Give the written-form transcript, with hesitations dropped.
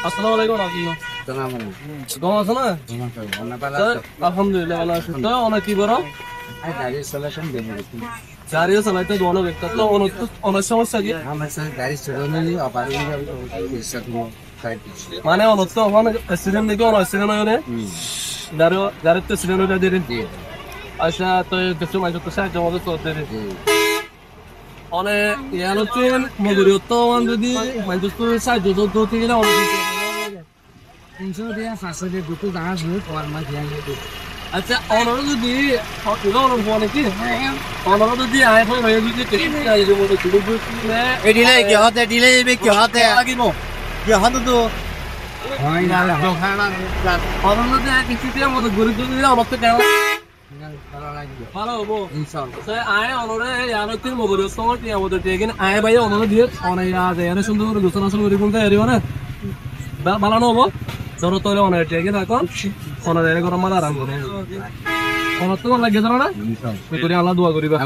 আসসালামু আলাইকুম রাহমাতুল্লাহ। কেমন আছো না? আলহামদুলিল্লাহ ভালো আছি। তো অনেক কি বড় গাড়িও চালাইতে অনেক একটা তো অনেক সমস্যা কি মানে অনেক তো অনেক অ্যাক্সিডেন্ট নাকি অনেক অ্যাক্সিডেন্ট হয় না গাড়ির তো অ্যাক্সিডেন্ট হয়ে যায় আচ্ছা তো কিছু মাঝে তো সাহায্য আমাদের করতে অনেক ইয়ার হচ্ছে মজুরি তো যদি মানুষ তো সাহায্য করতে গেলে অনেক আচ্ছা অনার যদি বলে কি অনার যদি আইফোন হয়ে যদি এডিলে কি হতে ডিলে কি হতে লাগিব কি হতে তো হয় না অনার যদি কিছু দিয়ে আমাদের গরিব যদি আমার তো কেমন ভালো হবো আয় অনরে ইয়ার তিন মজুরি সময় আমাদের দিয়ে আয় ভাই অনরে দিয়ে অনেক ইয়ার সুন্দর করে গোসল আসল করে বলতে এরিও না ভালো হবো ধরো তোলে অনেক টেকে থাকো অনেক গরম মাথা আরাম করে অনেক তো লাগে জানো না আল্লাহ দোয়া করিবা।